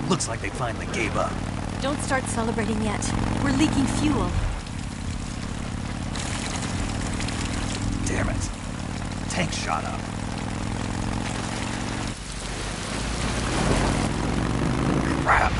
Looks like they finally gave up. Don't start celebrating yet. We're leaking fuel. Damn it. Tank shot up. Crap.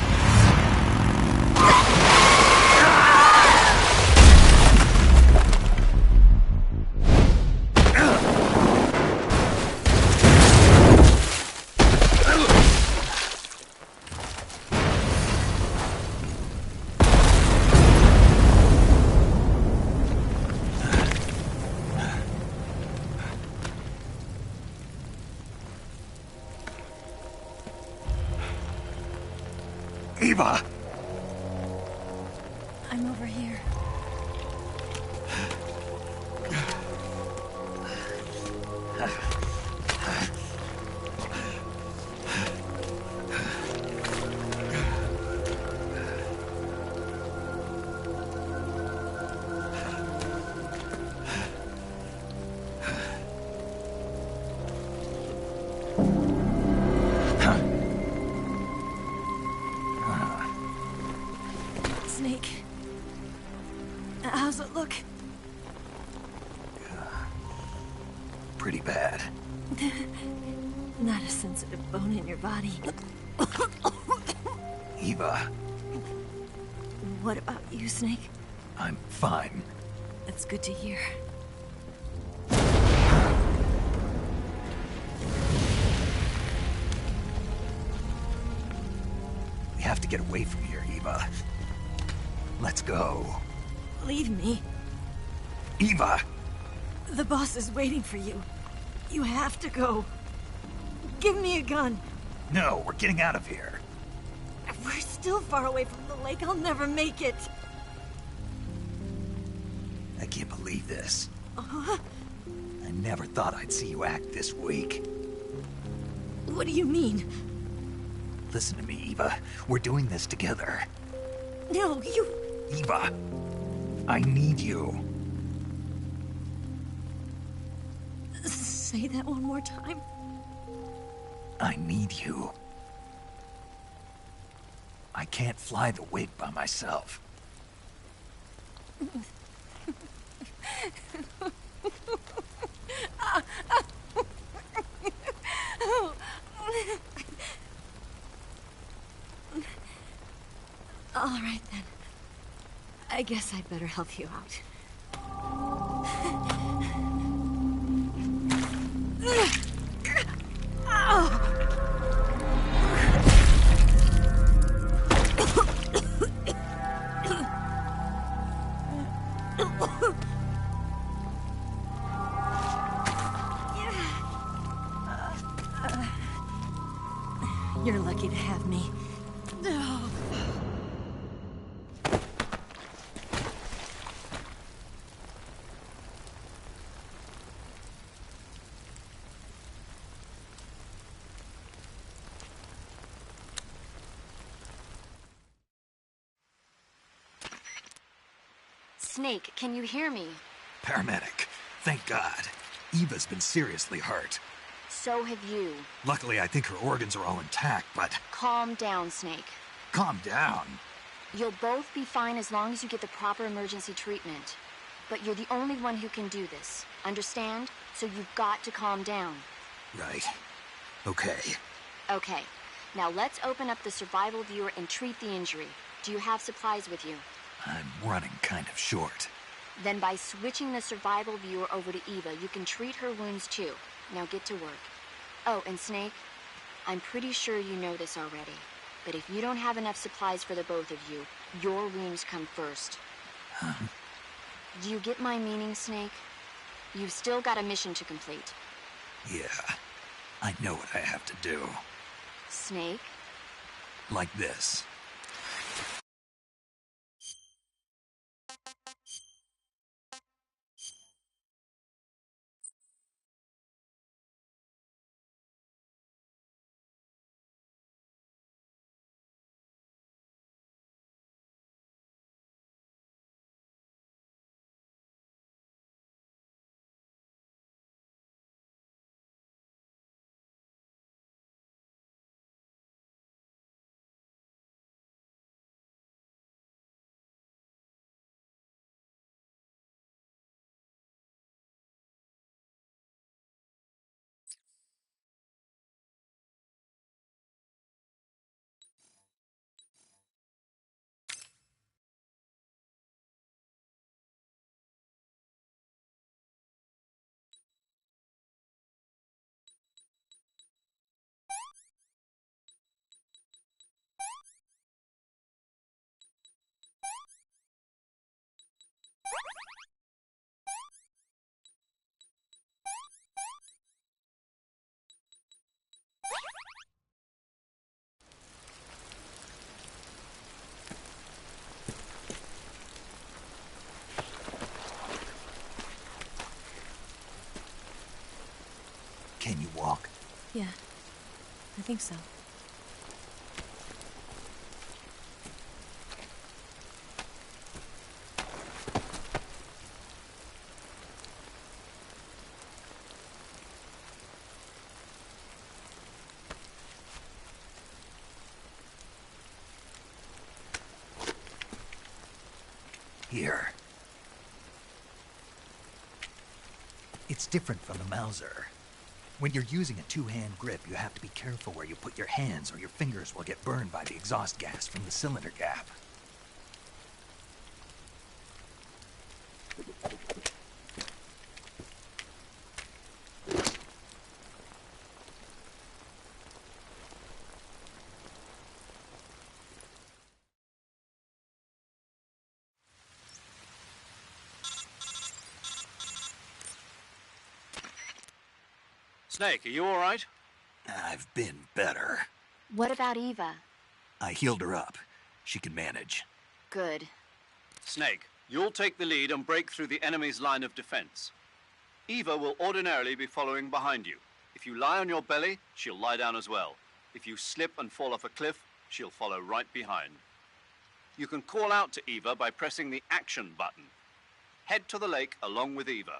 Eva! I'm over here. Snake. How's it look? Pretty bad. Not a sensitive bone in your body. Eva, What about you, Snake? I'm fine. That's good to hear. We have to get away from here, Eva. Let's go. Leave me. Eva! The boss is waiting for you. You have to go. Give me a gun. No, we're getting out of here. We're still far away from the lake. I'll never make it. I can't believe this. I never thought I'd see you act this weak. What do you mean? Listen to me, Eva. We're doing this together. No, you... Eva, I need you. Say that one more time. I need you. I can't fly the wig by myself. All right, then. I guess I'd better help you out. You're lucky to have me. Snake, can you hear me? Paramedic. Thank God. Eva's been seriously hurt. So have you. Luckily, I think her organs are all intact, but... Calm down, Snake. Calm down. You'll both be fine as long as you get the proper emergency treatment. But you're the only one who can do this. Understand? So you've got to calm down. Right. Okay. Okay. Now let's open up the survival viewer and treat the injury. Do you have supplies with you? I'm running kind of short. Then by switching the survival viewer over to Eva, you can treat her wounds too. Now get to work. Oh, and Snake, I'm pretty sure you know this already, but if you don't have enough supplies for the both of you, your wounds come first. Huh? Do you get my meaning, Snake? You've still got a mission to complete. Yeah. I know what I have to do. Snake? Like this. Yeah, I think so. Here. It's different from the Mauser. When you're using a two-hand grip, you have to be careful where you put your hands or your fingers will get burned by the exhaust gas from the cylinder gap. Snake, are you all right? I've been better. What about Eva? I healed her up. She can manage. Good. Snake, you'll take the lead and break through the enemy's line of defense. Eva will ordinarily be following behind you. If you lie on your belly, she'll lie down as well. If you slip and fall off a cliff, she'll follow right behind. You can call out to Eva by pressing the action button. Head to the lake along with Eva.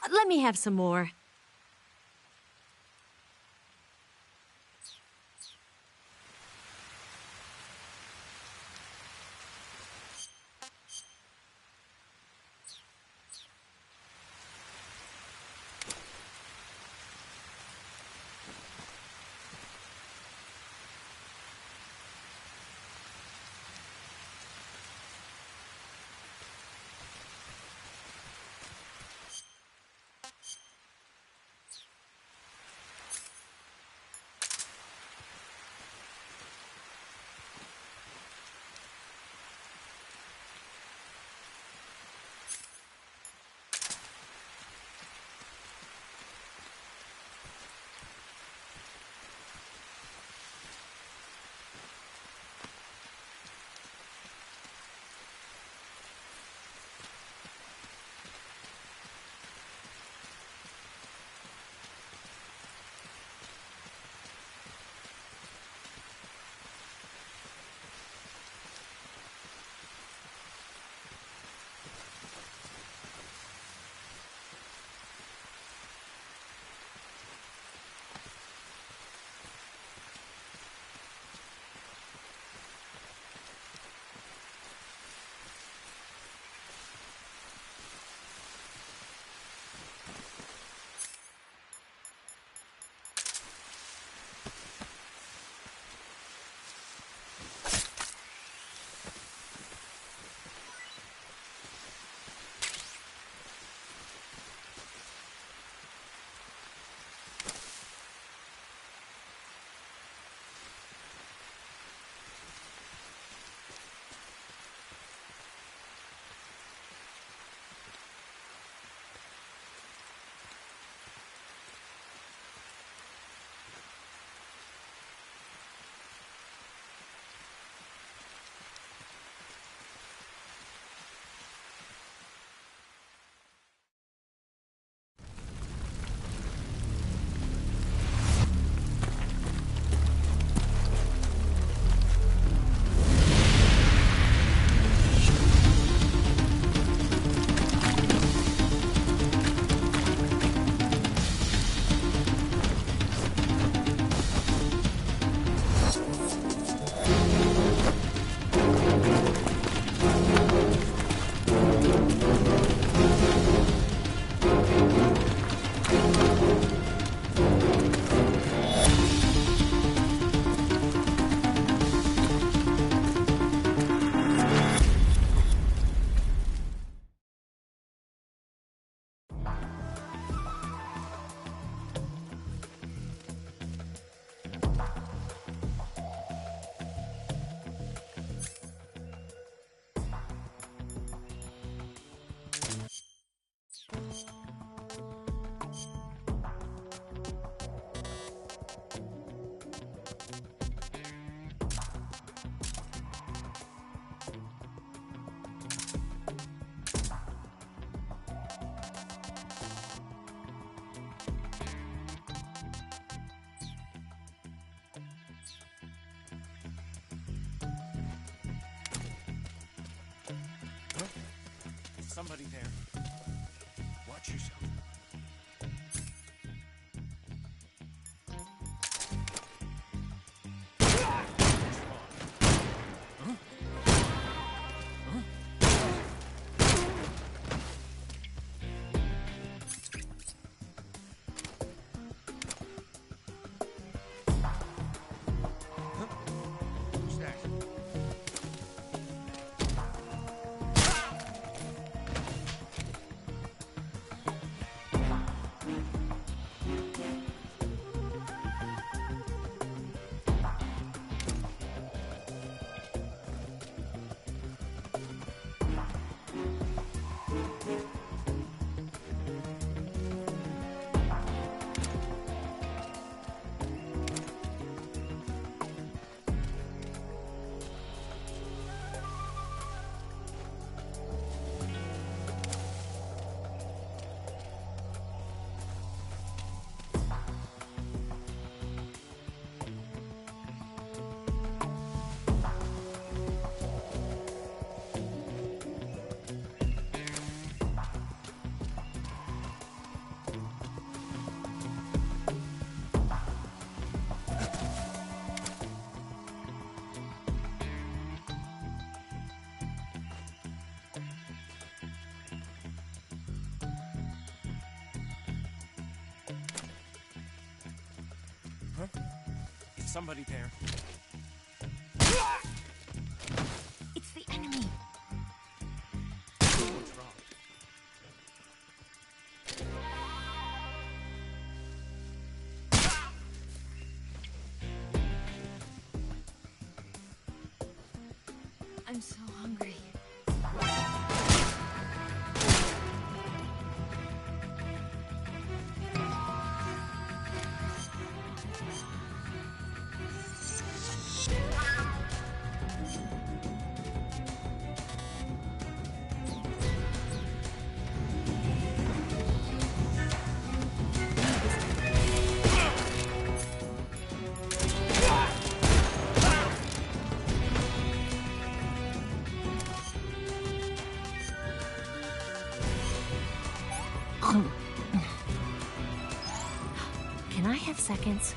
Let me have some more. Somebody there. Watch yourself. Who's that? Is somebody there? It's the enemy. What's wrong? I'm so hungry. Can I have seconds?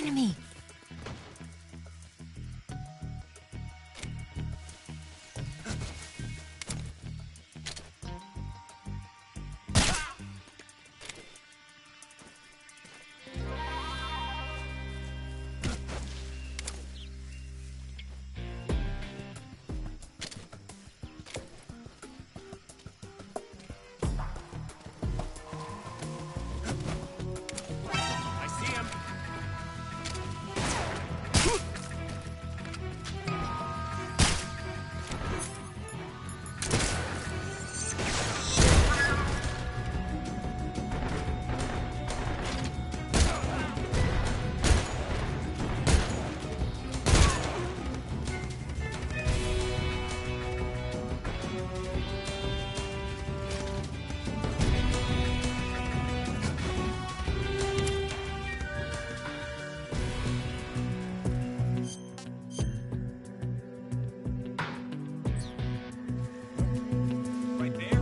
enemy. I see him. Right there.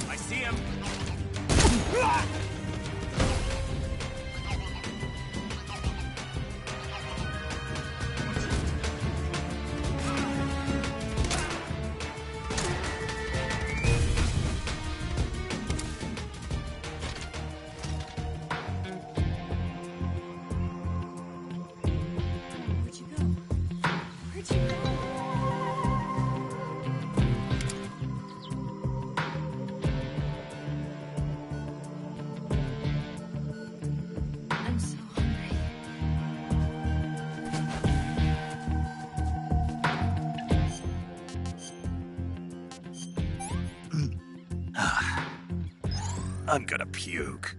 I see him. Where'd you go? Where'd you go? I'm so hungry. I'm gonna puke.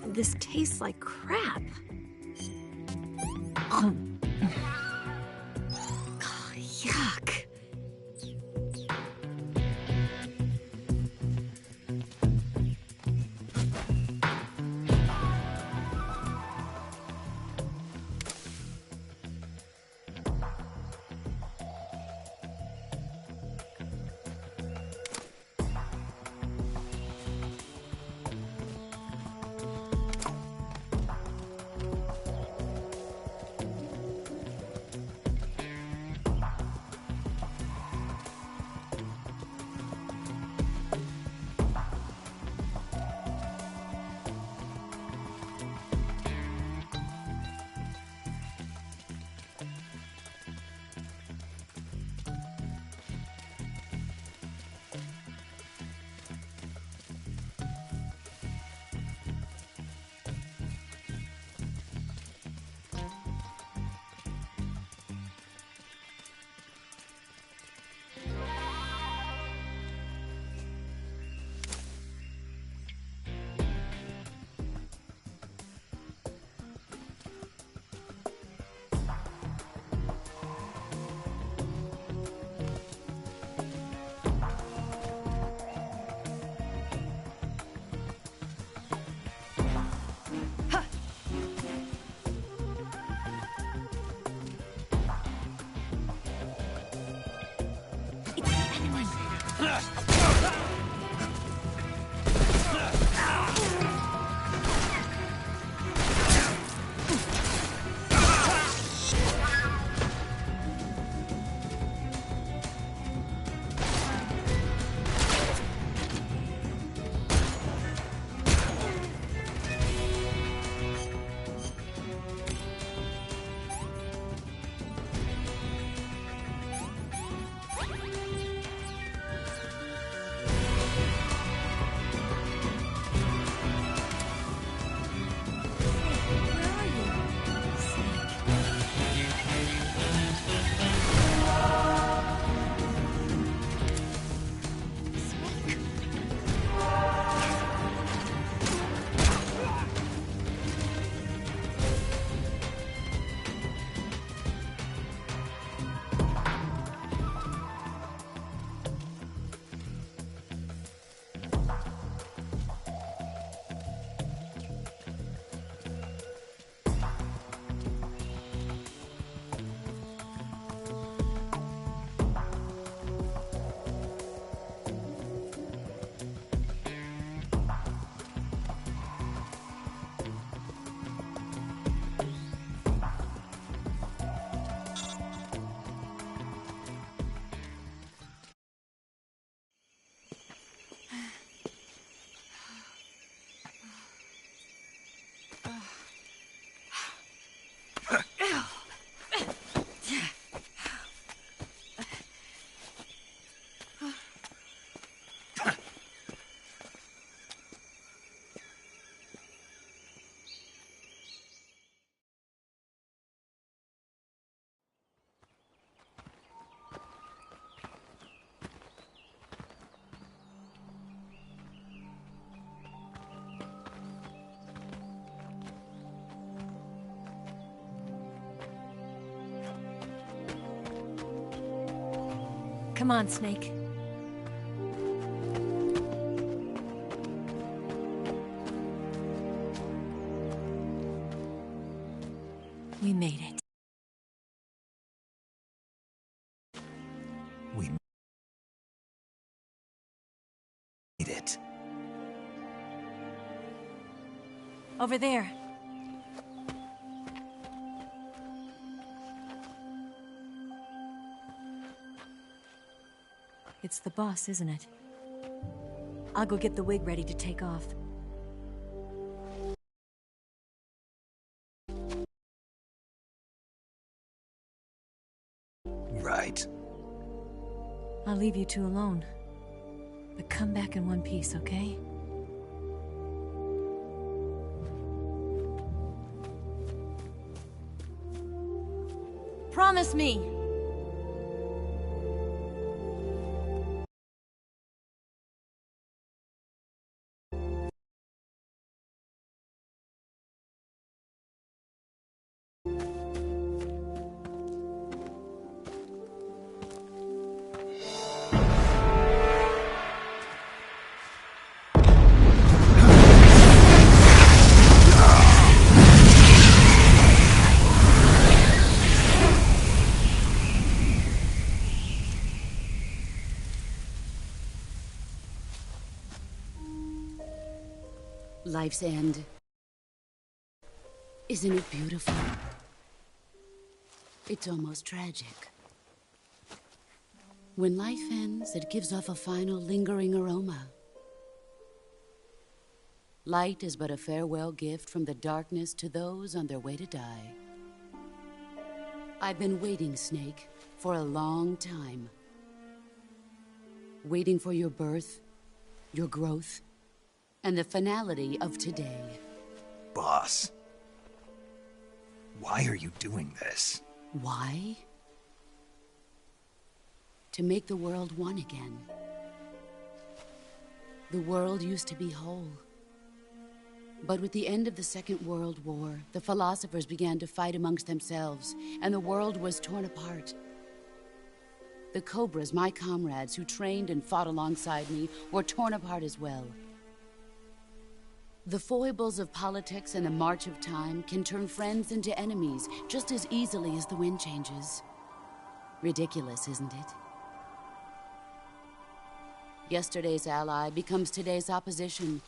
This tastes like crap. Yuck. Come on, Snake. We made it. We made it. Over there. It's the boss, isn't it? I'll go get the wig ready to take off. Right. I'll leave you two alone. But come back in one piece, okay? Promise me! Life's end. Isn't it beautiful? It's almost tragic. When life ends, it gives off a final lingering aroma. Light is but a farewell gift from the darkness to those on their way to die. I've been waiting, Snake, for a long time. Waiting for your birth, your growth, and the finality of today. Boss. Why are you doing this? Why? To make the world one again. The world used to be whole. But with the end of the Second World War, the philosophers began to fight amongst themselves, and the world was torn apart. The Cobras, my comrades who trained and fought alongside me, were torn apart as well. The foibles of politics and the march of time can turn friends into enemies just as easily as the wind changes. Ridiculous, isn't it? Yesterday's ally becomes today's opposition.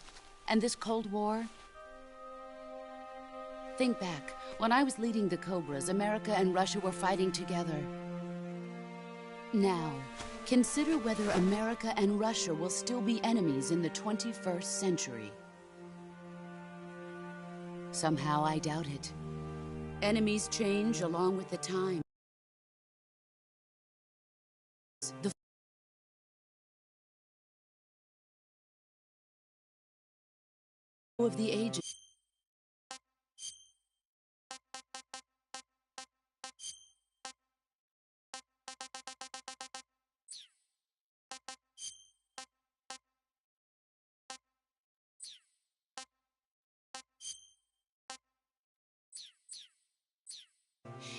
And this Cold War? Think back. When I was leading the Cobras, America and Russia were fighting together. Now, consider whether America and Russia will still be enemies in the 21st century. Somehow I doubt it. Enemies change along with the time. The flow of the ages.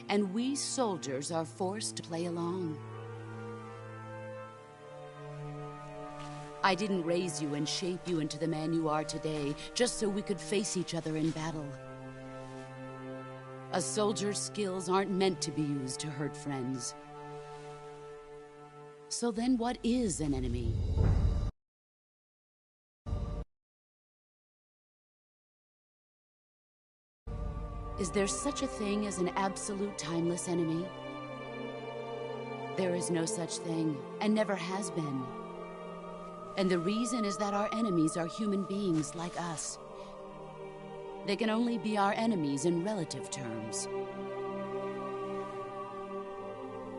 And we soldiers are forced to play along. I didn't raise you and shape you into the man you are today just so we could face each other in battle. A soldier's skills aren't meant to be used to hurt friends. So then what is an enemy? Is there such a thing as an absolute timeless enemy? There is no such thing, and never has been. And the reason is that our enemies are human beings like us. They can only be our enemies in relative terms.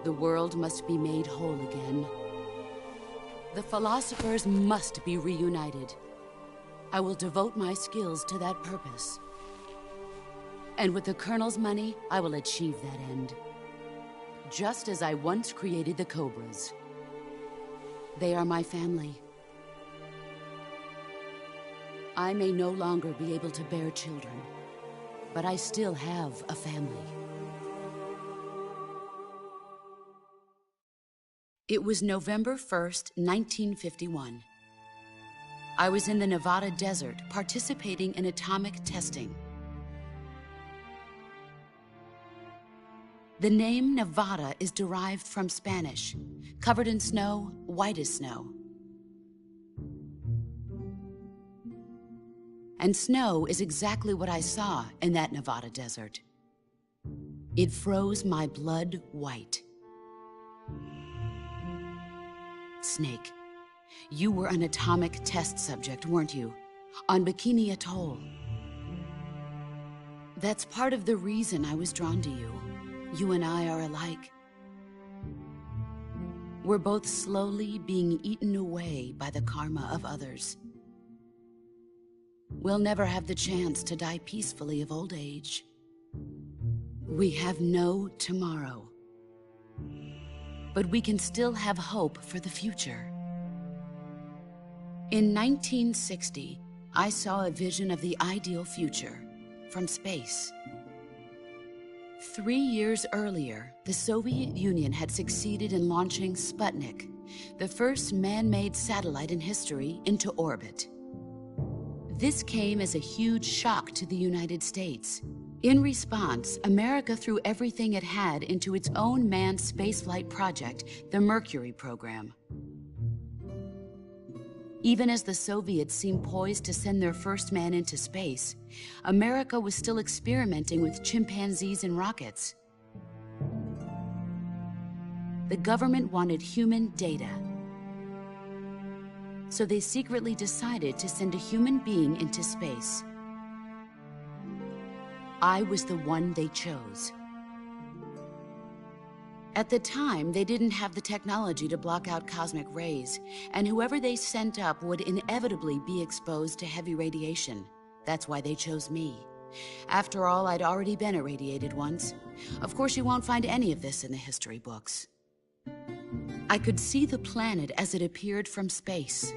The world must be made whole again. The philosophers must be reunited. I will devote my skills to that purpose. And with the Colonel's money, I will achieve that end. Just as I once created the Cobras. They are my family. I may no longer be able to bear children, but I still have a family. It was November 1st, 1951. I was in the Nevada desert participating in atomic testing. The name Nevada is derived from Spanish, covered in snow, white as snow. And snow is exactly what I saw in that Nevada desert. It froze my blood white. Snake, you were an atomic test subject, weren't you? On Bikini Atoll. That's part of the reason I was drawn to you. You and I are alike. We're both slowly being eaten away by the karma of others. We'll never have the chance to die peacefully of old age. We have no tomorrow. But we can still have hope for the future. In 1960, I saw a vision of the ideal future from space. 3 years earlier, the Soviet Union had succeeded in launching Sputnik, the first man-made satellite in history, into orbit. This came as a huge shock to the United States. In response, America threw everything it had into its own manned spaceflight project, the Mercury program. Even as the Soviets seemed poised to send their first man into space, America was still experimenting with chimpanzees and rockets. The government wanted human data. So they secretly decided to send a human being into space. I was the one they chose. At the time, they didn't have the technology to block out cosmic rays, and whoever they sent up would inevitably be exposed to heavy radiation. That's why they chose me. After all, I'd already been irradiated once. Of course, you won't find any of this in the history books. I could see the planet as it appeared from space.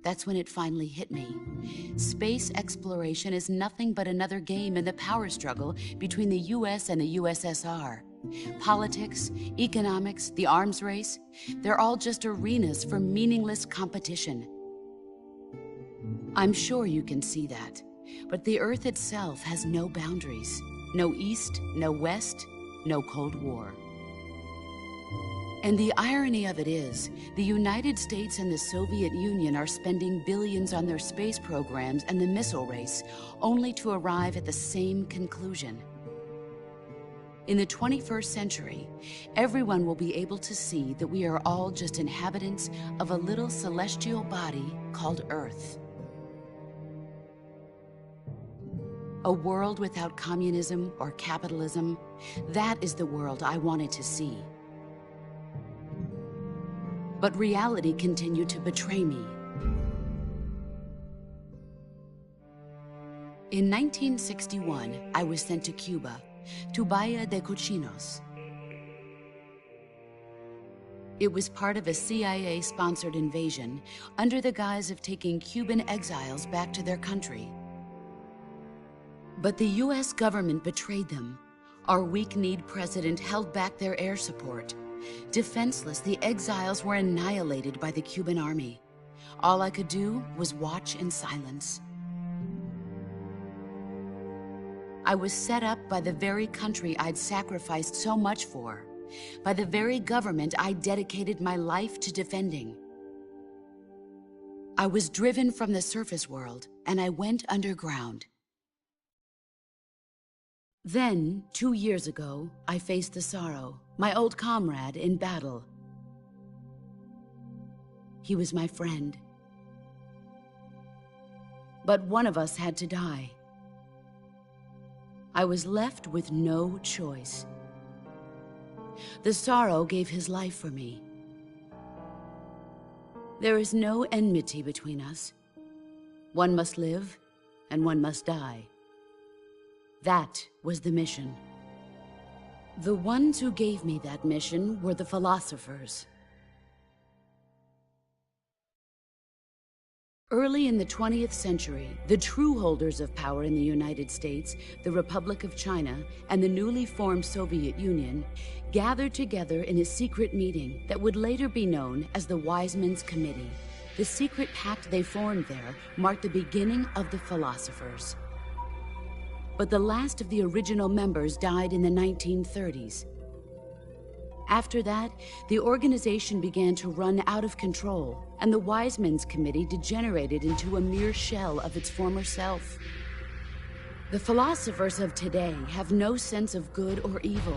That's when it finally hit me. Space exploration is nothing but another game in the power struggle between the US and the USSR. Politics, economics, the arms race, they're all just arenas for meaningless competition. I'm sure you can see that, but the Earth itself has no boundaries. No East, no West, no Cold War. And the irony of it is, the United States and the Soviet Union are spending billions on their space programs and the missile race, only to arrive at the same conclusion. In the 21st century, everyone will be able to see that we are all just inhabitants of a little celestial body called Earth. A world without communism or capitalism, that is the world I wanted to see. But reality continued to betray me. In 1961, I was sent to Cuba, to Bahia de Cochinos. It was part of a CIA-sponsored invasion under the guise of taking Cuban exiles back to their country. But the US government betrayed them. Our weak-kneed president held back their air support. Defenseless, the exiles were annihilated by the Cuban army. All I could do was watch in silence. I was set up by the very country I'd sacrificed so much for, by the very government I dedicated my life to defending. I was driven from the surface world, and I went underground. Then, 2 years ago, I faced the Sorrow, my old comrade in battle. He was my friend. But one of us had to die. I was left with no choice. The Sorrow gave his life for me. There is no enmity between us. One must live, and one must die. That was the mission. The ones who gave me that mission were the philosophers. Early in the 20th century, the true holders of power in the United States, the Republic of China, and the newly formed Soviet Union gathered together in a secret meeting that would later be known as the Wiseman's Committee. The secret pact they formed there marked the beginning of the philosophers. But the last of the original members died in the 1930s. After that, the organization began to run out of control, and the Wiseman's Committee degenerated into a mere shell of its former self. The philosophers of today have no sense of good or evil.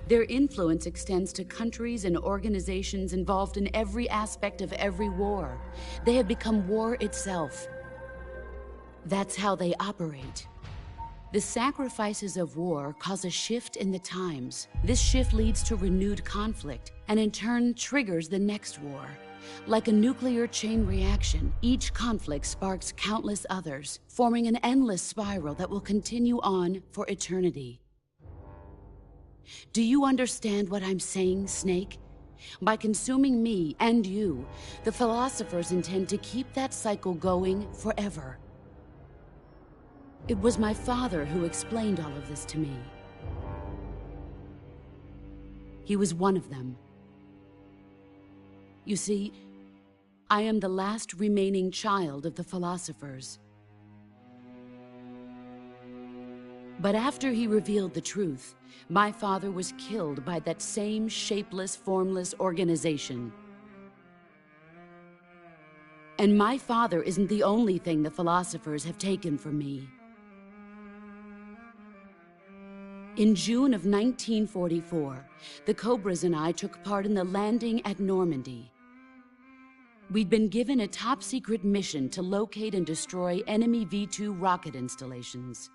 Their influence extends to countries and organizations involved in every aspect of every war. They have become war itself. That's how they operate. The sacrifices of war cause a shift in the times. This shift leads to renewed conflict, and in turn triggers the next war. Like a nuclear chain reaction, each conflict sparks countless others, forming an endless spiral that will continue on for eternity. Do you understand what I'm saying, Snake? By consuming me and you, the philosophers intend to keep that cycle going forever. It was my father who explained all of this to me. He was one of them. You see, I am the last remaining child of the philosophers. But after he revealed the truth, my father was killed by that same shapeless, formless organization. And my father isn't the only thing the philosophers have taken from me. In June of 1944, the Cobras and I took part in the landing at Normandy. We'd been given a top-secret mission to locate and destroy enemy V-2 rocket installations.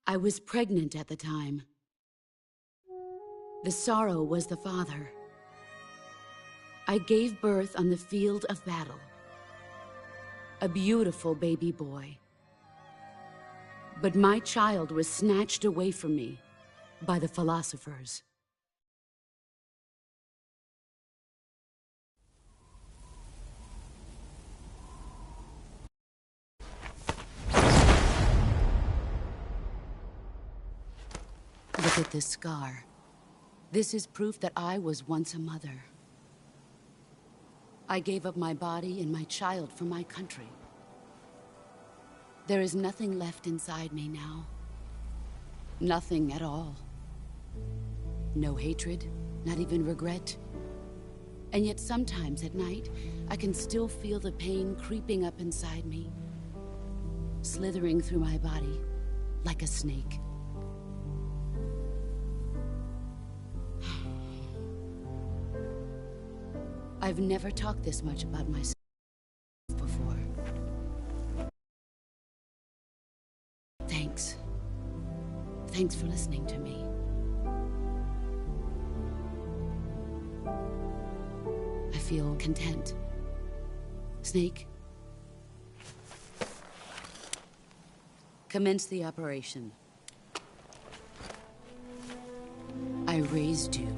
I was pregnant at the time. The sorrow was the father. I gave birth on the field of battle. A beautiful baby boy. But my child was snatched away from me by the philosophers. Look at this scar. This is proof that I was once a mother. I gave up my body and my child for my country. There is nothing left inside me now. Nothing at all. No hatred, not even regret. And yet sometimes at night, I can still feel the pain creeping up inside me, slithering through my body like a snake. I've never talked this much about myself before. Thanks. Thanks for listening to me. I feel content. Snake, commence the operation. I raised you.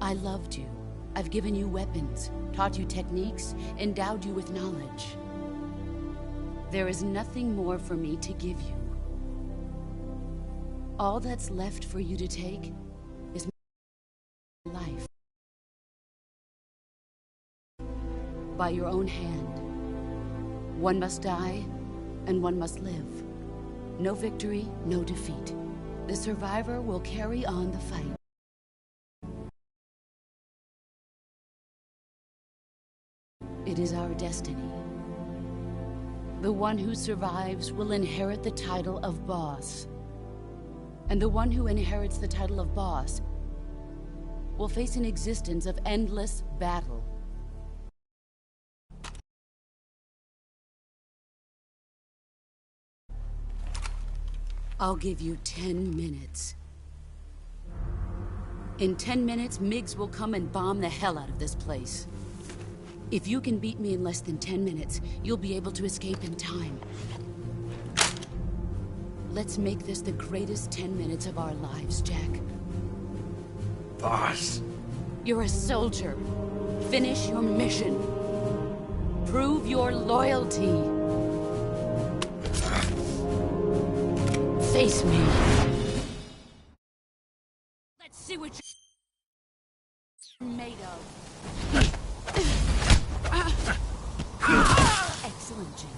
I loved you. I've given you weapons, taught you techniques, endowed you with knowledge. There is nothing more for me to give you. All that's left for you to take is my life. By your own hand. One must die, and one must live. No victory, no defeat. The survivor will carry on the fight. It is our destiny. The one who survives will inherit the title of boss. And the one who inherits the title of boss will face an existence of endless battle. I'll give you 10 minutes. In 10 minutes, MiGs will come and bomb the hell out of this place. If you can beat me in less than 10 minutes, you'll be able to escape in time. Let's make this the greatest 10 minutes of our lives, Jack. Boss. You're a soldier. Finish your mission. Prove your loyalty. Face me. Let's see what you're made of. Excellent, Jake.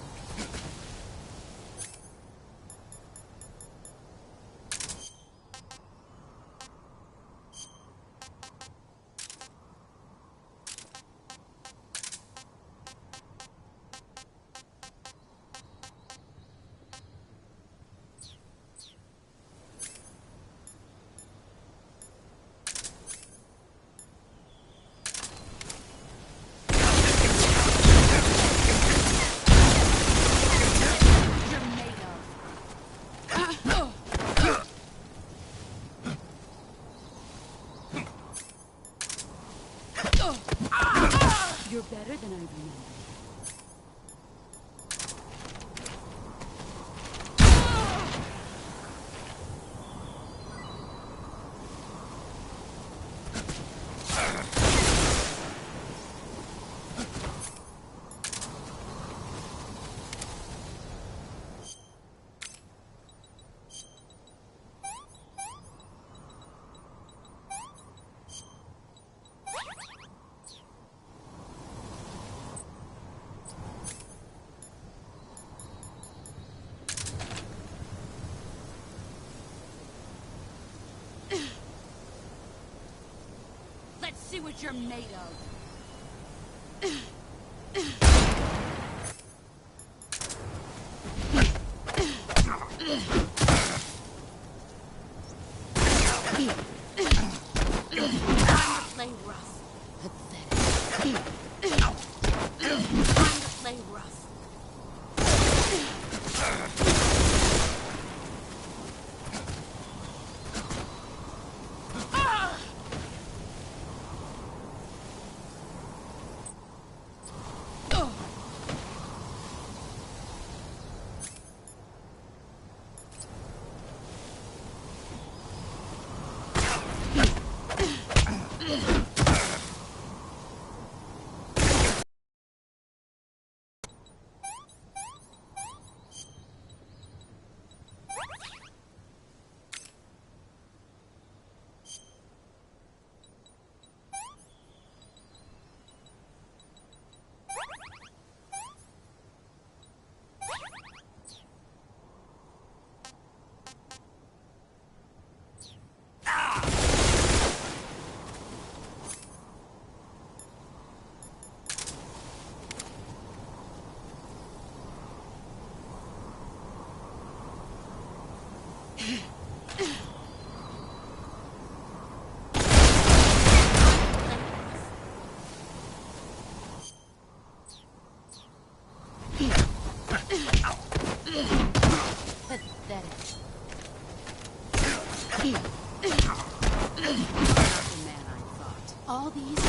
You're better than I remember. Let's see what you're made of. Time to play rough. Pathetic. Time to play rough. Pathetic. Not the man I thought. All these...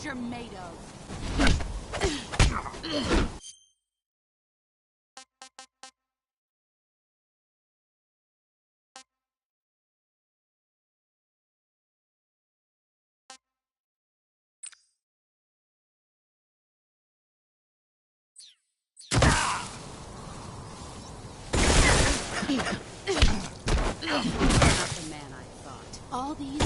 you're made of. Not the man I thought. All these...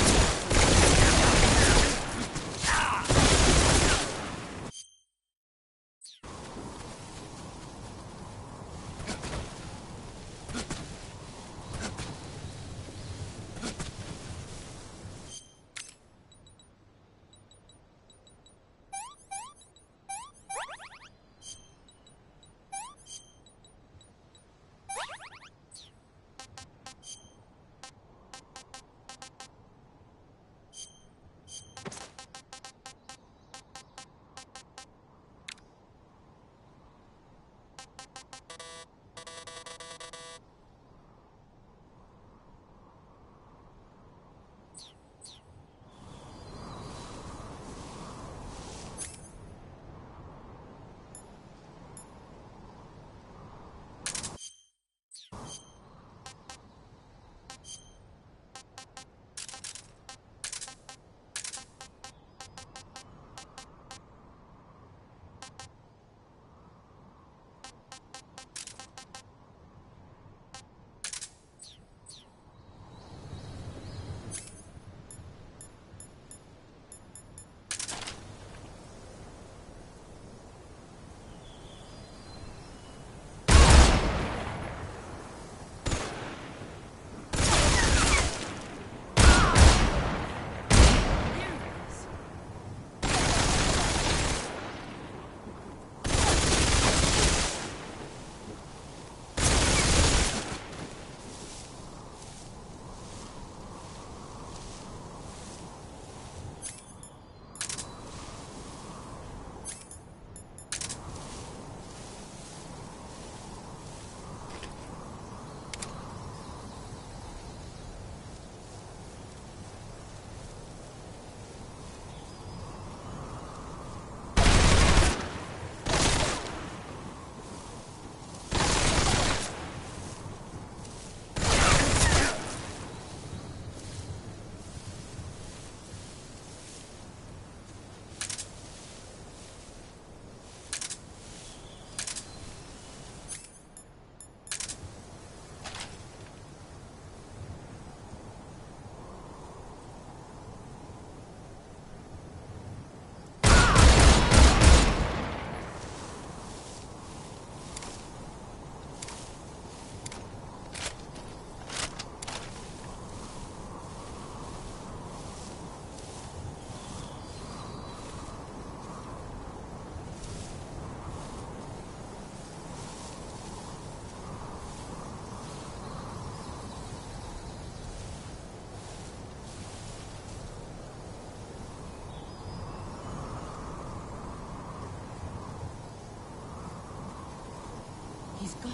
He's gone.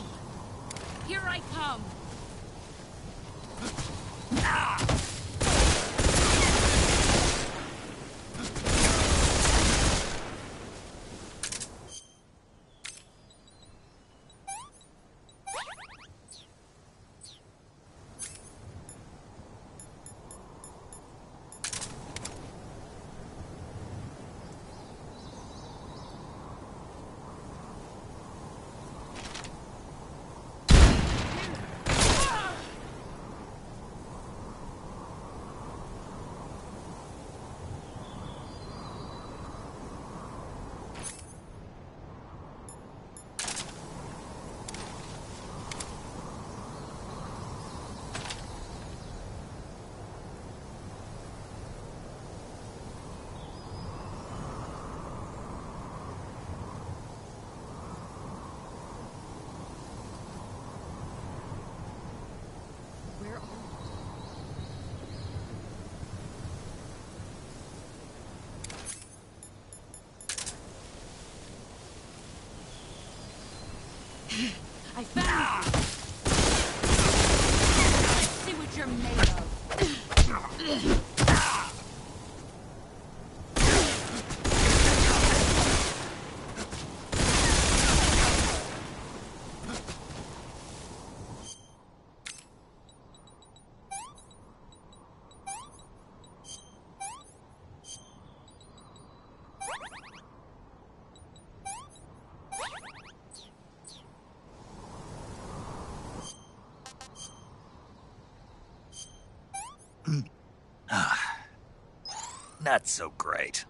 Here I come! I found you! Let's see what you're made of. Not so great.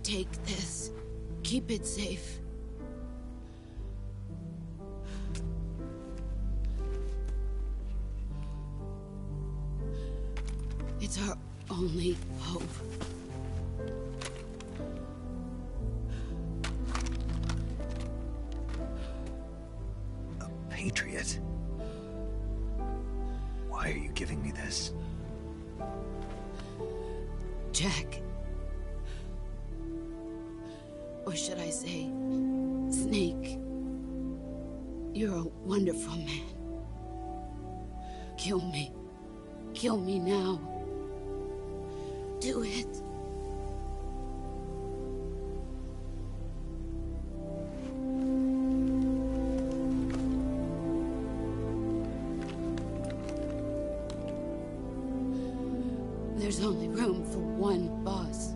Take this. Keep it safe. It's our only hope. A patriot? Why are you giving me this? Jack. Or should I say, Snake. You're a wonderful man. Kill me. Kill me now. Do it. There's only room for one boss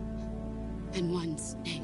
and one Snake.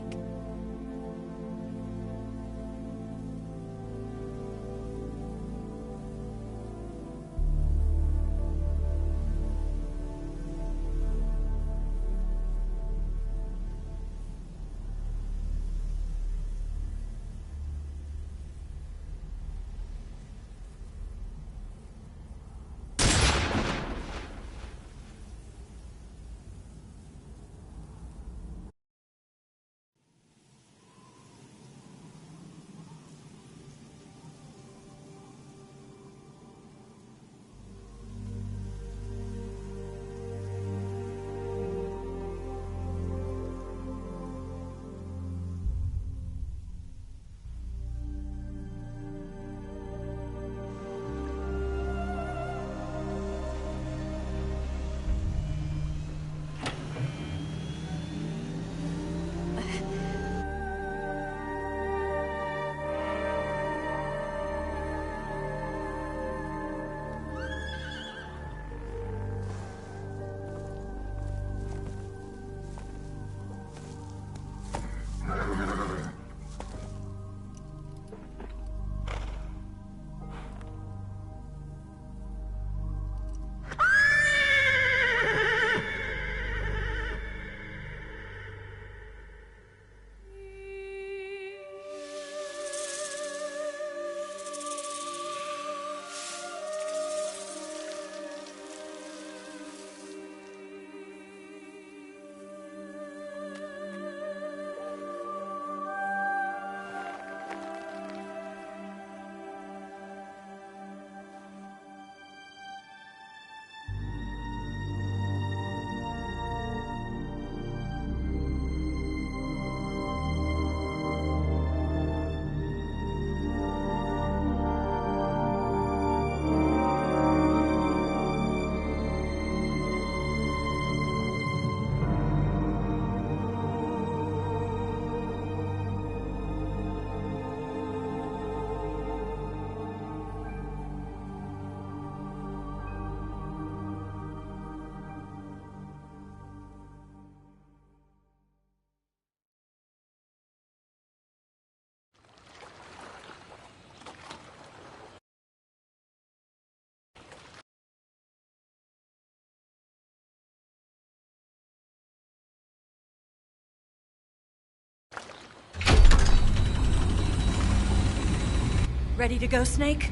Ready to go, Snake?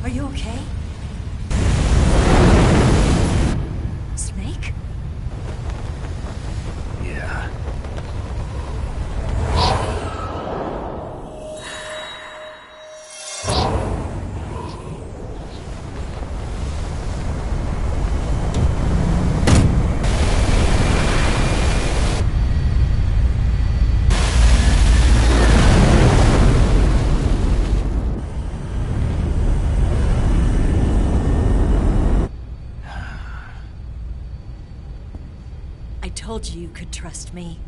Are you okay? Snake? Yeah. I told you you could trust me.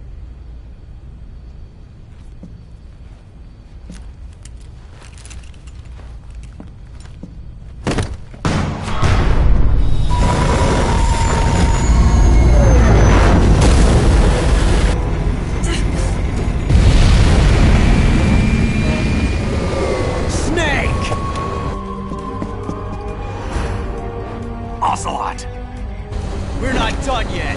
Snake! Ocelot! We're not done yet.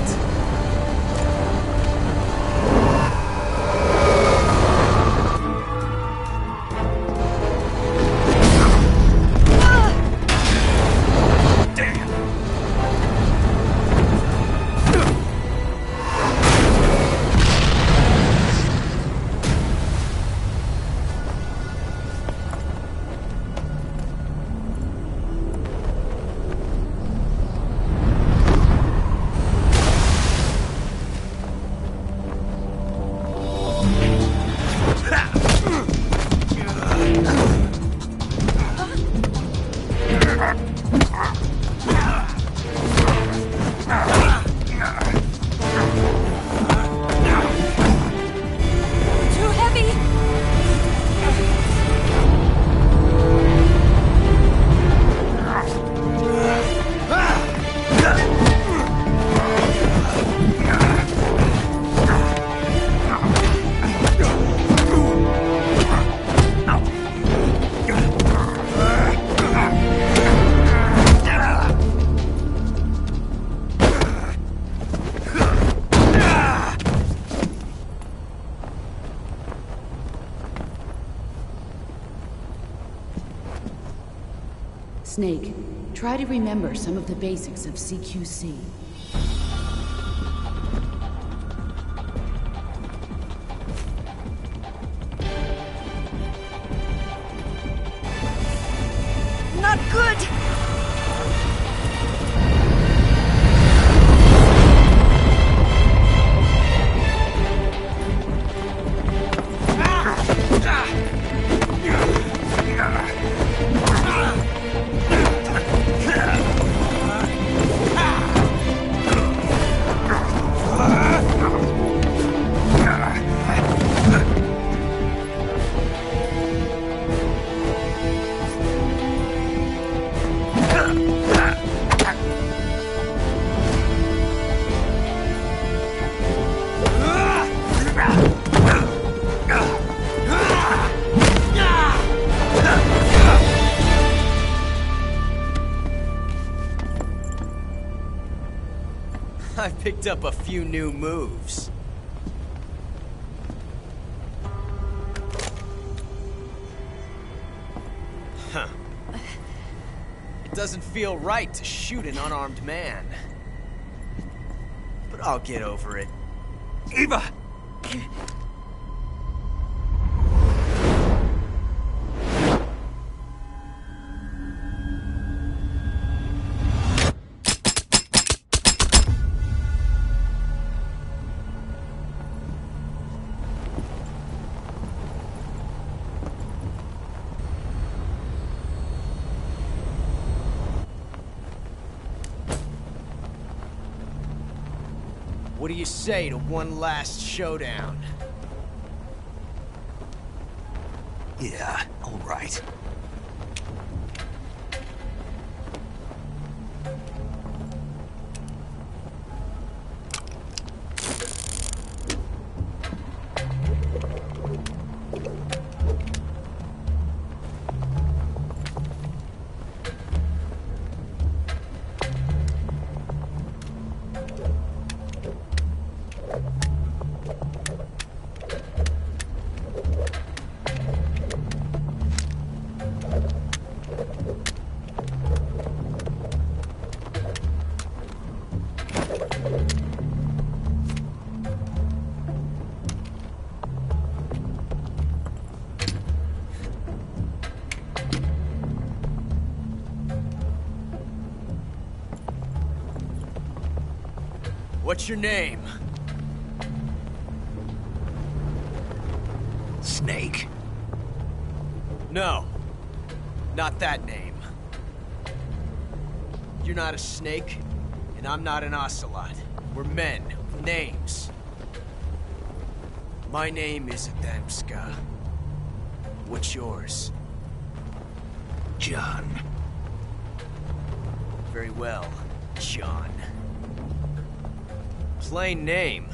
Too heavy! Snake, try to remember some of the basics of CQC. Not good! I picked up a few new moves. Huh. It doesn't feel right to shoot an unarmed man. But I'll get over it. Eva! What do you say to one last showdown? Yeah, all right. What's your name? Snake. No. Not that name. You're not a snake, and I'm not an ocelot. We're men with names. My name is Adamska. What's yours? John. Very well, John. Plain name.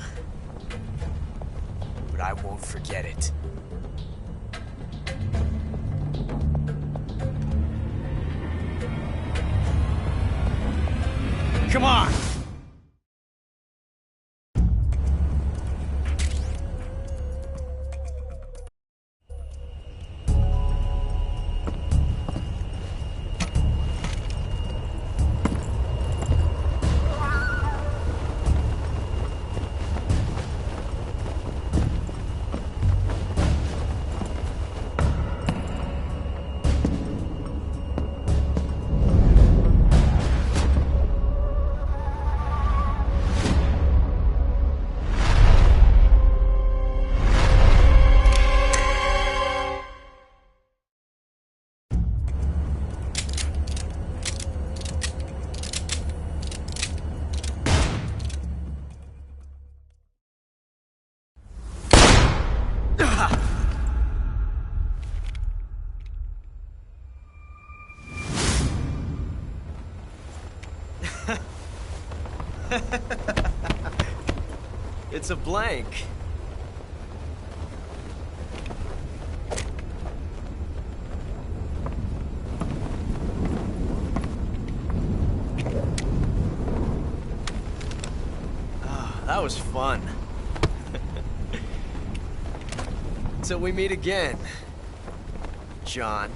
But I won't forget it. Come on! It's a blank. Ah, that was fun. Till we meet again, John.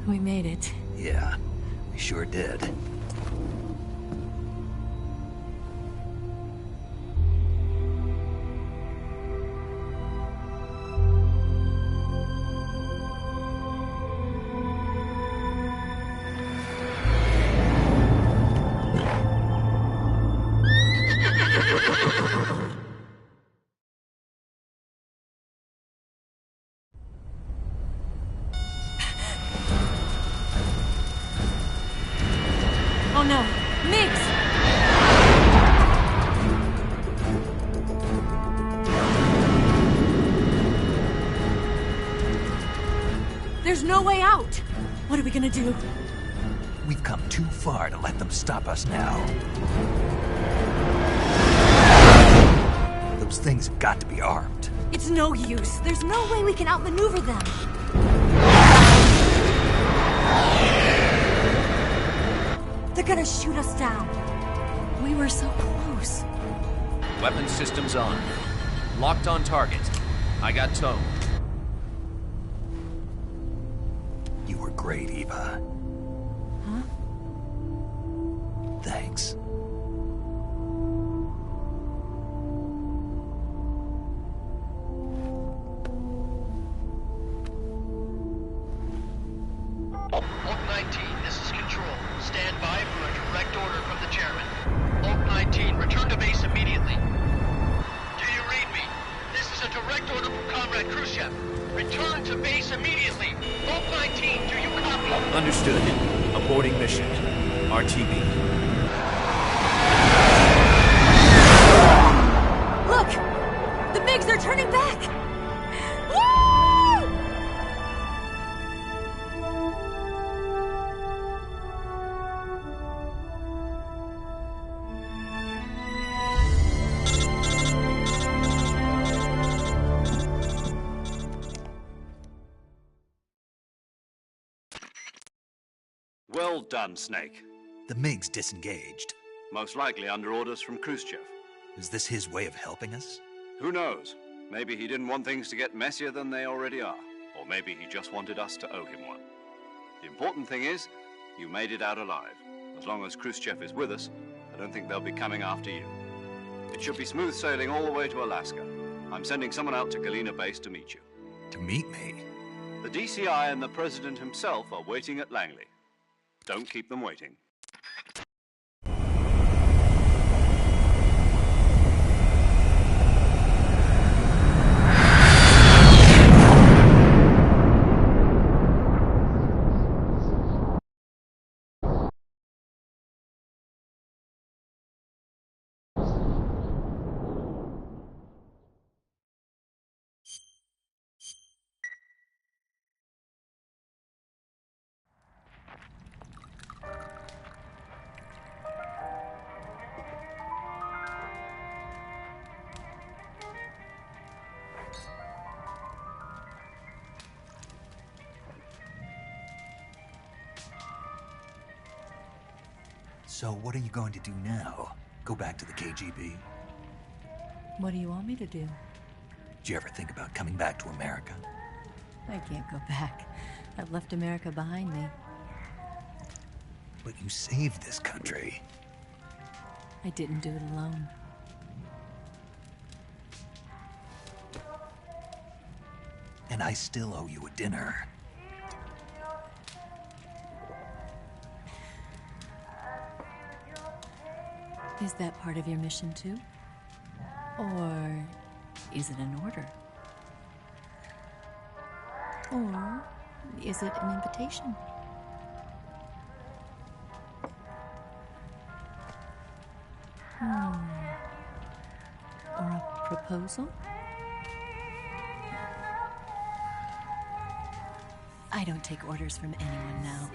We made it. Yeah, we sure did. Oh no, Miggs! There's no way out! What are we gonna do? We've come too far to let them stop us now. Those things have got to be armed. It's no use. There's no way we can outmaneuver them. They're gonna shoot us down. We were so close. Weapons systems on. Locked on target. I got towed. You were great, Eva. Huh? Thanks. Oak 19, this is Control. Stand by for a direct order from the chairman. Oak 19, return to base immediately. Do you read me? This is a direct order from Comrade Khrushchev. Return to base immediately. Vault 19, do you copy? Understood. Aborting mission. RTB. Look! The MiGs are turning back! Woo! Well done, Snake. The MiGs disengaged. Most likely under orders from Khrushchev. Is this his way of helping us? Who knows? Maybe he didn't want things to get messier than they already are. Or maybe he just wanted us to owe him one. The important thing is, you made it out alive. As long as Khrushchev is with us, I don't think they'll be coming after you. It should be smooth sailing all the way to Alaska. I'm sending someone out to Galena Base to meet you. To meet me? The DCI and the President himself are waiting at Langley. Don't keep them waiting. So what are you going to do now? Go back to the KGB? What do you want me to do? Did you ever think about coming back to America? I can't go back. I've left America behind me. But you saved this country. I didn't do it alone. And I still owe you a dinner. Is that part of your mission too? Or is it an order? Or is it an invitation? Or a proposal? I don't take orders from anyone now.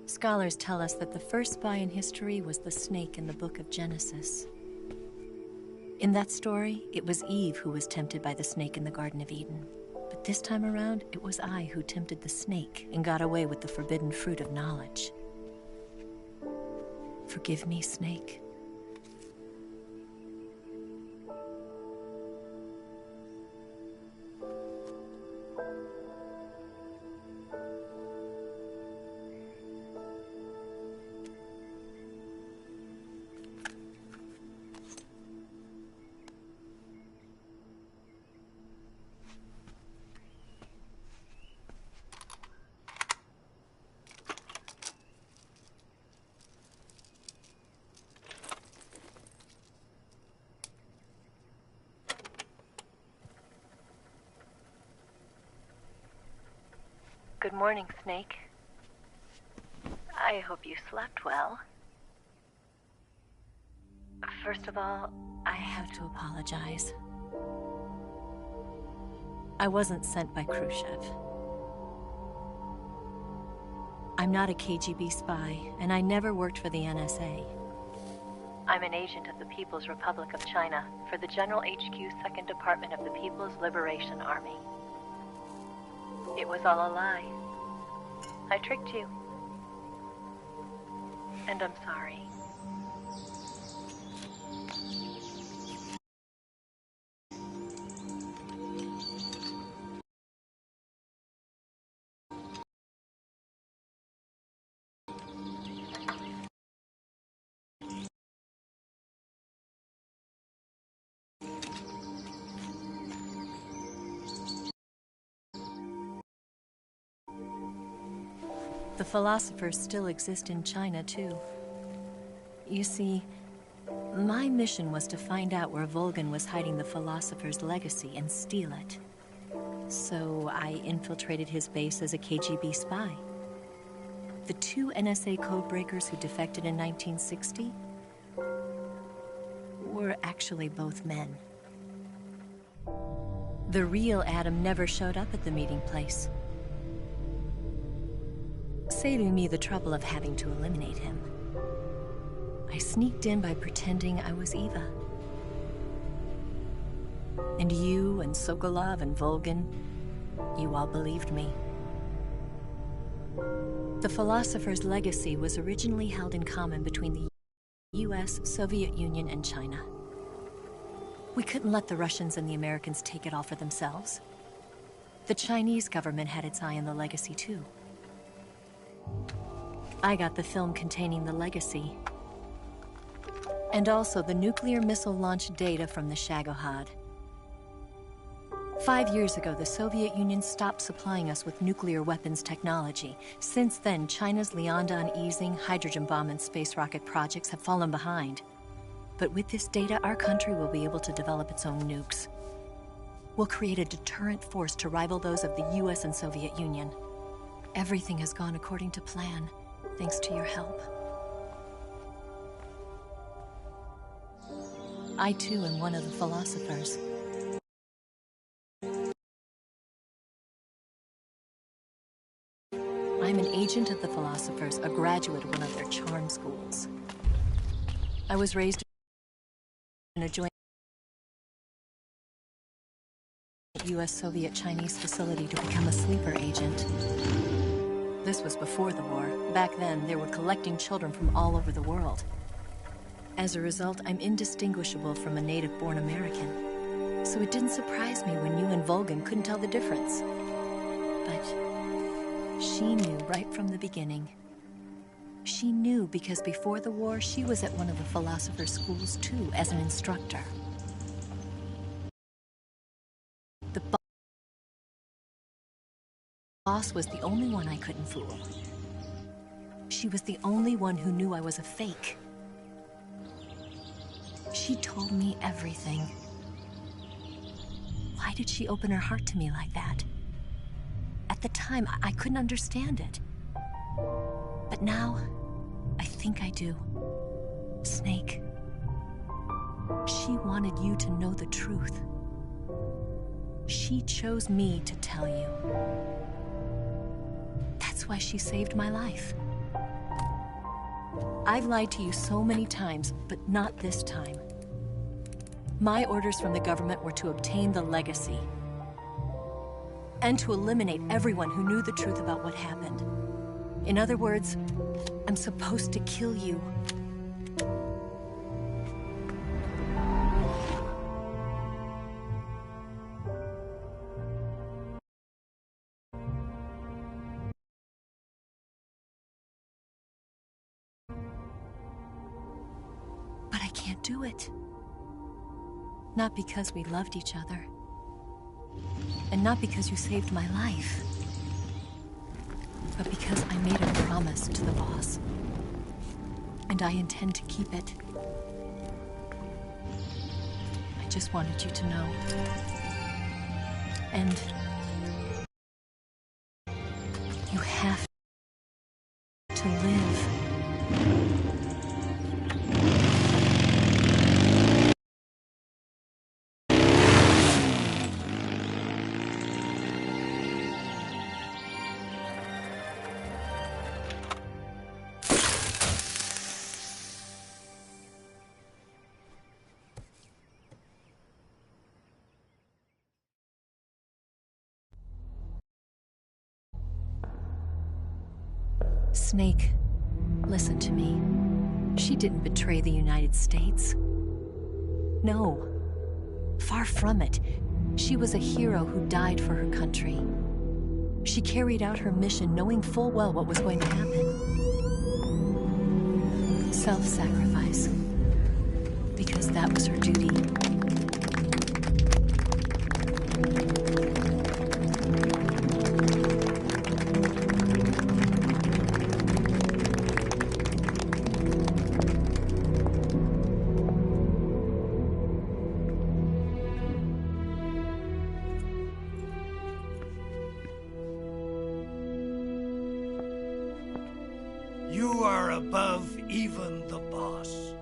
Scholars tell us that the first spy in history was the snake in the book of Genesis. In that story, it was Eve who was tempted by the snake in the Garden of Eden. But this time around, it was I who tempted the snake and got away with the forbidden fruit of knowledge. Forgive me, Snake. Good morning, Snake. I hope you slept well. First of all, I have to apologize. I wasn't sent by Khrushchev. I'm not a KGB spy, and I never worked for the NSA. I'm an agent of the People's Republic of China for the General HQ 2nd Department of the People's Liberation Army. It was all a lie. I tricked you. And I'm sorry. The philosophers still exist in China, too. You see, my mission was to find out where Volgin was hiding the philosopher's legacy and steal it. So I infiltrated his base as a KGB spy. The 2 NSA codebreakers who defected in 1960 were actually both men. The real Adam never showed up at the meeting place, saving me the trouble of having to eliminate him. I sneaked in by pretending I was Eva. And you and Sokolov and Volgin, you all believed me. The philosopher's legacy was originally held in common between the US, Soviet Union, and China. We couldn't let the Russians and the Americans take it all for themselves. The Chinese government had its eye on the legacy, too. I got the film containing the legacy, and also the nuclear missile launch data from the Shagohod. 5 years ago, the Soviet Union stopped supplying us with nuclear weapons technology. Since then, China's Liaodong easing, hydrogen bomb, and space rocket projects have fallen behind. But with this data, our country will be able to develop its own nukes. We'll create a deterrent force to rival those of the US and Soviet Union. Everything has gone according to plan, thanks to your help. I too am one of the philosophers. I'm an agent of the philosophers, a graduate of one of their charm schools. I was raised in a joint US-Soviet-Chinese facility to become a sleeper agent. This was before the war. Back then, they were collecting children from all over the world. As a result, I'm indistinguishable from a native-born American. So it didn't surprise me when you and Volgin couldn't tell the difference. But she knew right from the beginning. She knew because before the war, she was at one of the philosopher's schools too, as an instructor. The boss was the only one I couldn't fool. She was the only one who knew I was a fake. She told me everything. Why did she open her heart to me like that? At the time, I couldn't understand it. But now, I think I do. Snake. She wanted you to know the truth. She chose me to tell you. That's why she saved my life. I've lied to you so many times, but not this time. My orders from the government were to obtain the legacy. and to eliminate everyone who knew the truth about what happened. In other words, I'm supposed to kill you. But I can't do it. Not because we loved each other. And not because you saved my life. But because I made a promise to the boss. And I intend to keep it. I just wanted you to know. And you have to live. Snake, listen to me. She didn't betray the United States. No. Far from it. She was a hero who died for her country. She carried out her mission knowing full well what was going to happen. Self-sacrifice. Because that was her duty. You are above even the boss.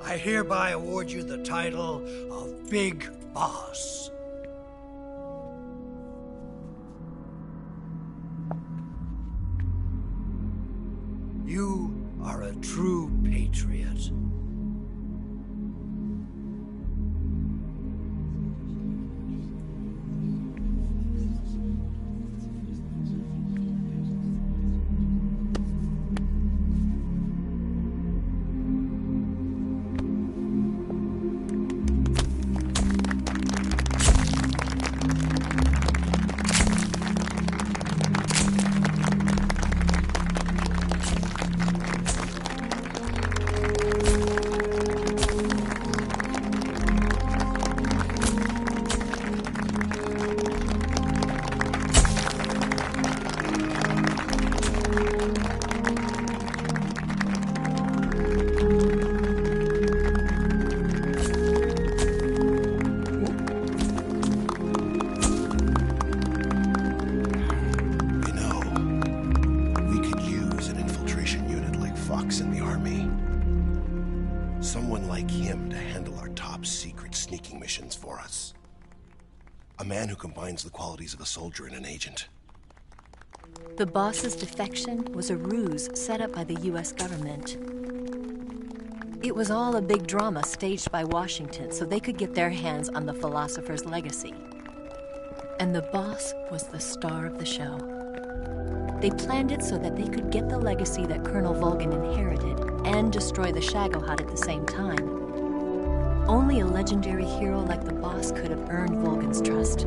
I hereby award you the title of Big Boss. You are a true patriot. Someone like him to handle our top secret sneaking missions for us. A man who combines the qualities of a soldier and an agent. The boss's defection was a ruse set up by the US government. It was all a big drama staged by Washington so they could get their hands on the philosopher's legacy. And the boss was the star of the show. They planned it so that they could get the legacy that Colonel Volgin inherited and destroy the Shagohod at the same time. Only a legendary hero like the boss could have earned Volgin's trust.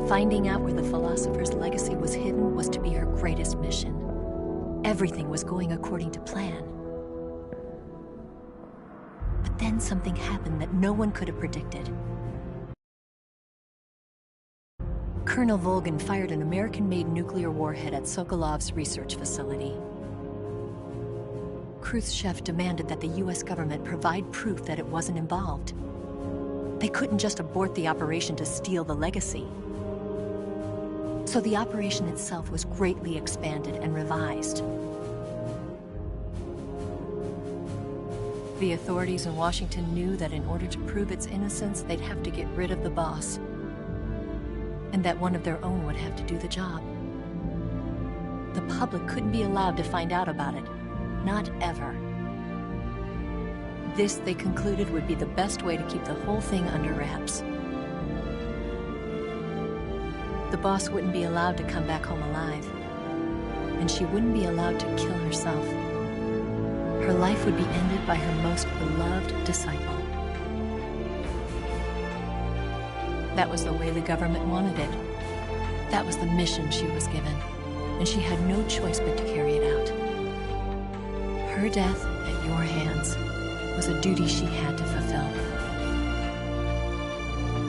Finding out where the philosopher's legacy was hidden was to be her greatest mission. Everything was going according to plan. But then something happened that no one could have predicted. Colonel Volgin fired an American-made nuclear warhead at Sokolov's research facility. Khrushchev demanded that the US government provide proof that it wasn't involved. They couldn't just abort the operation to steal the legacy. So the operation itself was greatly expanded and revised. The authorities in Washington knew that in order to prove its innocence, they'd have to get rid of the boss. And that one of their own would have to do the job. The public couldn't be allowed to find out about it. Not ever. This, they concluded, would be the best way to keep the whole thing under wraps. The boss wouldn't be allowed to come back home alive, and she wouldn't be allowed to kill herself. Her life would be ended by her most beloved disciple. That was the way the government wanted it. That was the mission she was given, and she had no choice but to carry it out. Her death at your hands was a duty she had to fulfill.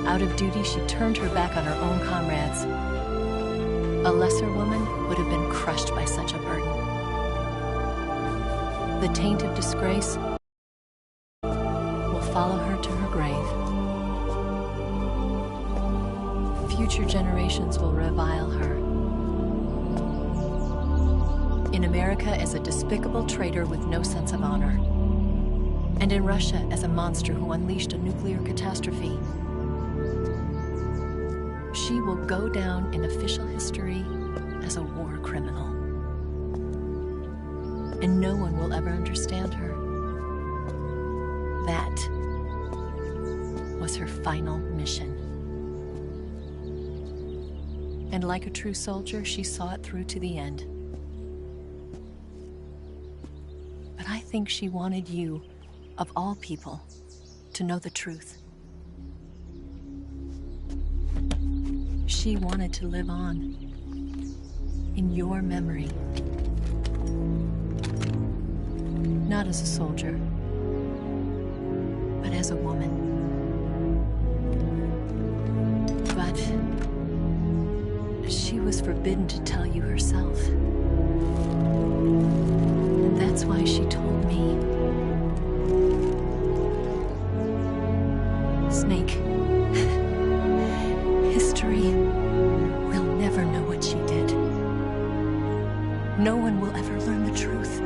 Out of duty, she turned her back on her own comrades. A lesser woman would have been crushed by such a burden. The taint of disgrace will follow her to her grave. Future generations will revile her. In America as a despicable traitor with no sense of honor. And in Russia as a monster who unleashed a nuclear catastrophe. She will go down in official history as a war criminal. And no one will ever understand her. That was her final mission. And like a true soldier, she saw it through to the end. But I think she wanted you, of all people, to know the truth. She wanted to live on, in your memory. Not as a soldier, but as a woman. But she was forbidden to tell you herself. And that's why she told me. Snake, history will never know what she did. No one will ever learn the truth.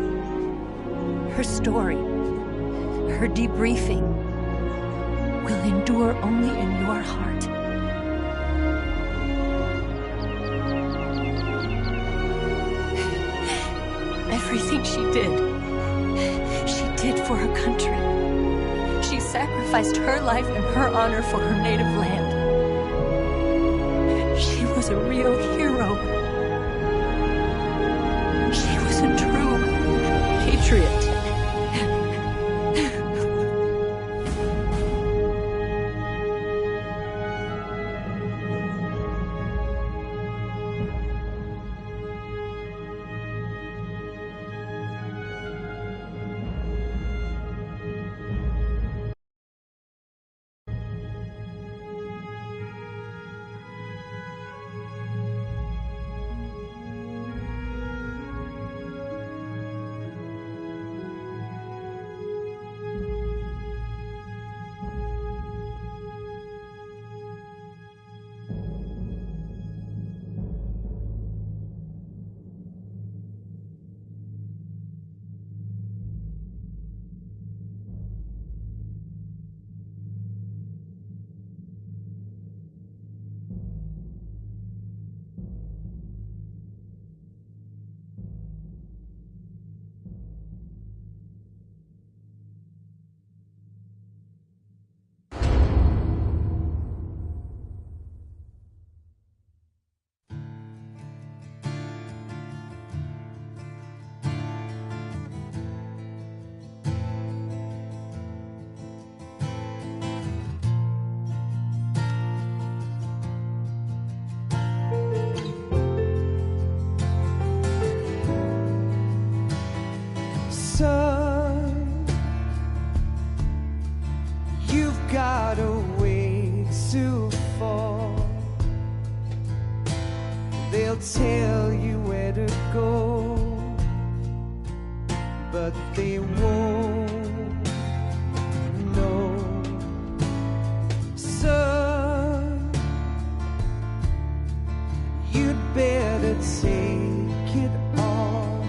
Her story, her debriefing, will endure only in your heart. Everything she did for her country. She sacrificed her life and her honor for her native land. She was a real hero. She was a true patriot. Son, you've got a way to fall. They'll tell you where to go, but they won't know. Son, you'd better take it all.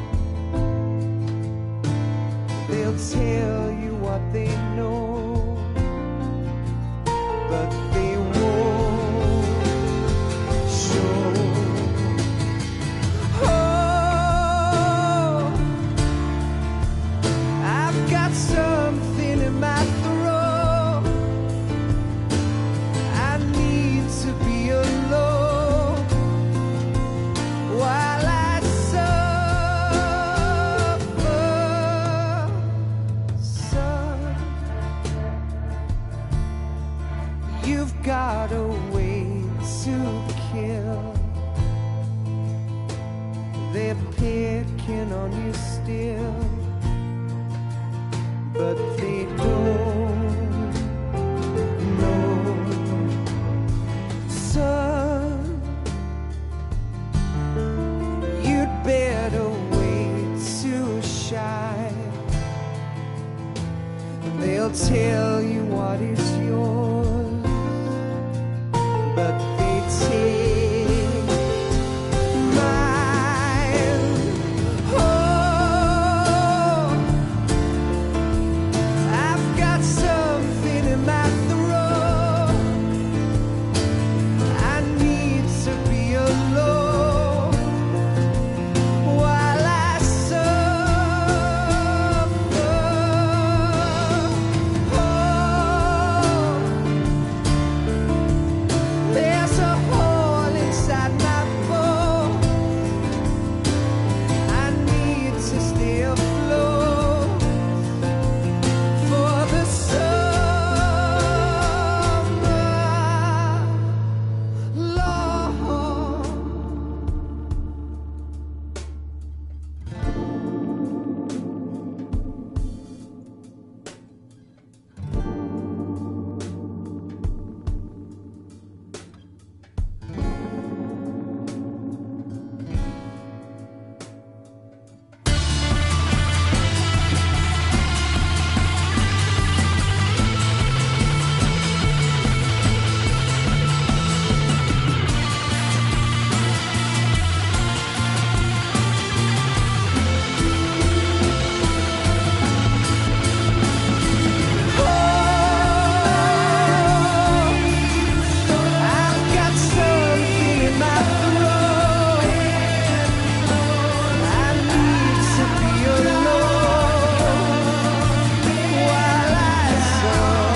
They'll tell you what they know, but they won't show. Oh, I've got something in my throat. I need to be alone. got a way to kill. They're picking on you still, but they don't know. Son, you'd better wait to shine. They'll tell you what is yours, but they take mine. Oh, I've got something in my throat. I need to be alone while I suffer. There's a hole inside my bones. I need to stay afloat for the summer, Lord. I've got something in my throat. I need to be alone while I suffer.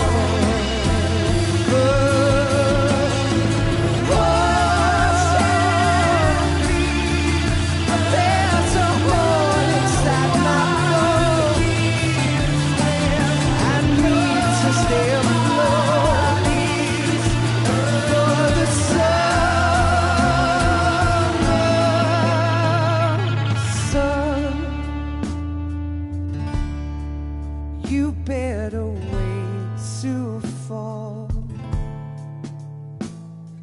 There's a hole inside my bones. I need to stay afloat for the summer. Son, you better wait to fall.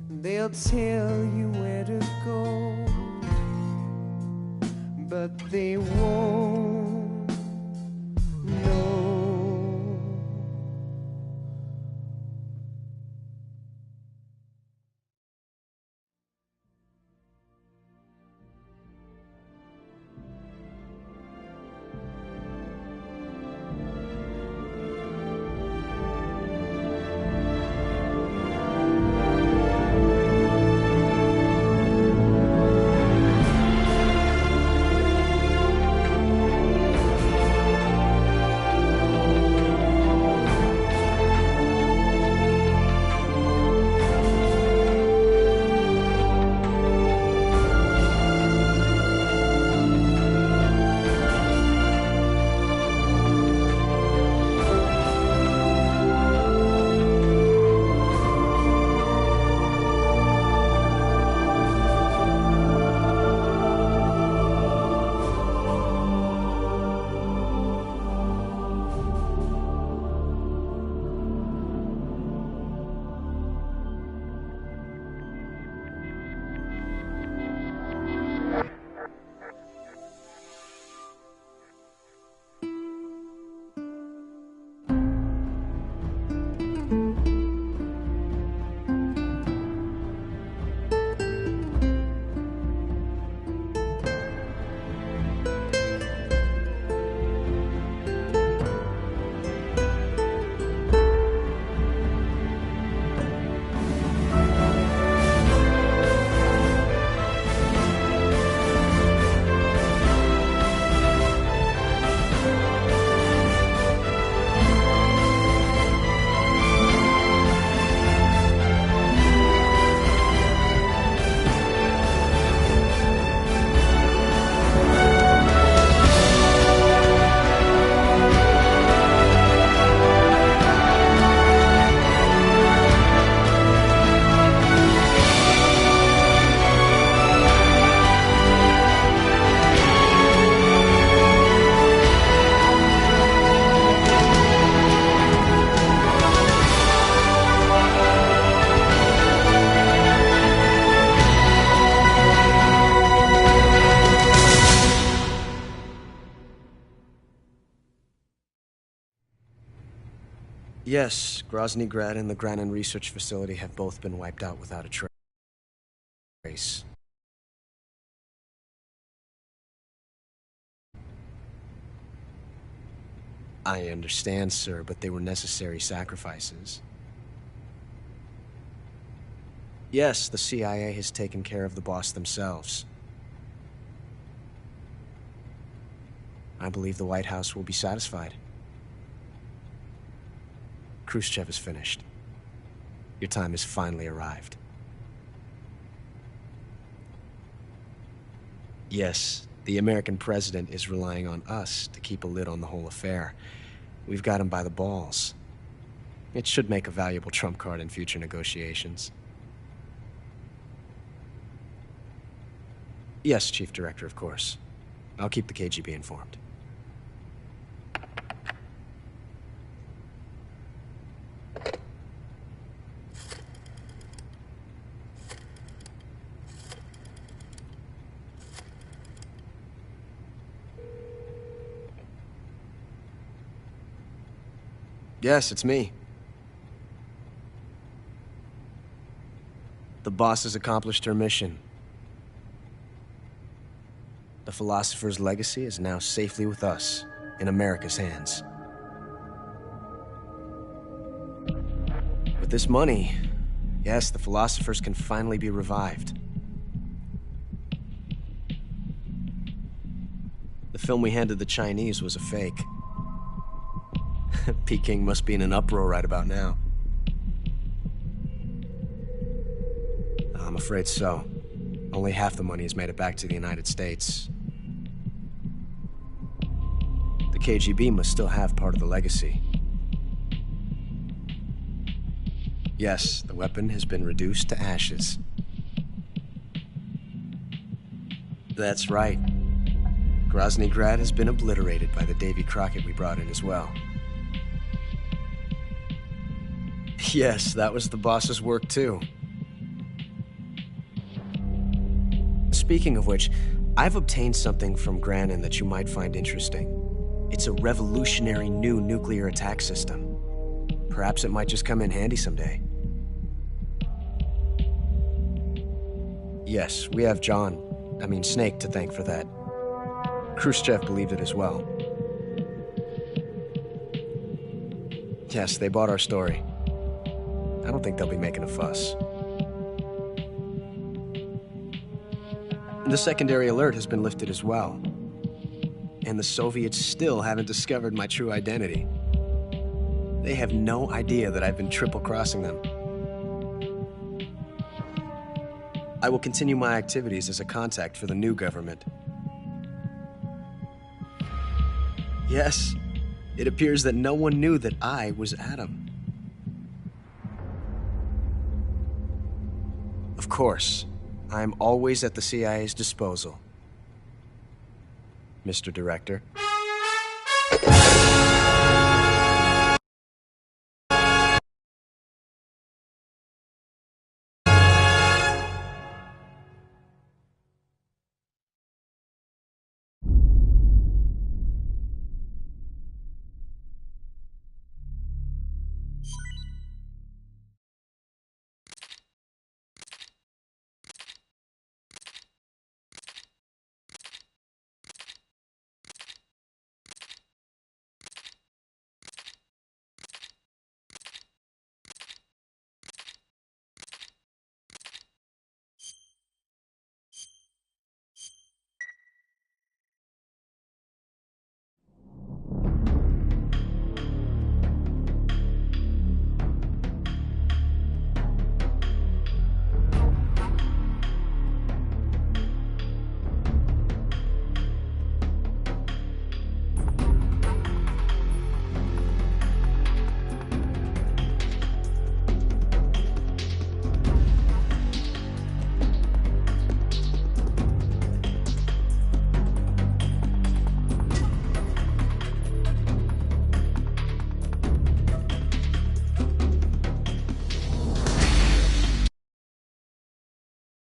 They'll tell you where to go, but they won't know. Yes, Grozny Grad and the Granin Research Facility have both been wiped out without a trace. I understand, sir, but they were necessary sacrifices. Yes, the CIA has taken care of the boss themselves. I believe the White House will be satisfied. Khrushchev is finished. Your time has finally arrived. Yes, the American president is relying on us to keep a lid on the whole affair. We've got him by the balls. It should make a valuable trump card in future negotiations. Yes, Chief Director, of course. I'll keep the KGB informed. Yes, it's me. The boss has accomplished her mission. The philosopher's legacy is now safely with us, in America's hands. With this money, yes, the philosophers can finally be revived. The film we handed the Chinese was a fake. Peking must be in an uproar right about now. I'm afraid so. Only half the money has made it back to the United States. The KGB must still have part of the legacy. Yes, the weapon has been reduced to ashes. That's right. Grozny Grad has been obliterated by the Davy Crockett we brought in as well. Yes, that was the boss's work too. Speaking of which, I've obtained something from Granin that you might find interesting. It's a revolutionary new nuclear attack system. Perhaps it might just come in handy someday. Yes, we have Snake to thank for that. Khrushchev believed it as well. Yes, they bought our story. I don't think they'll be making a fuss. The secondary alert has been lifted as well. And the Soviets still haven't discovered my true identity. They have no idea that I've been triple-crossing them. I will continue my activities as a contact for the new government. Yes, it appears that no one knew that I was Adam. Of course, I am always at the CIA's disposal, Mr. Director.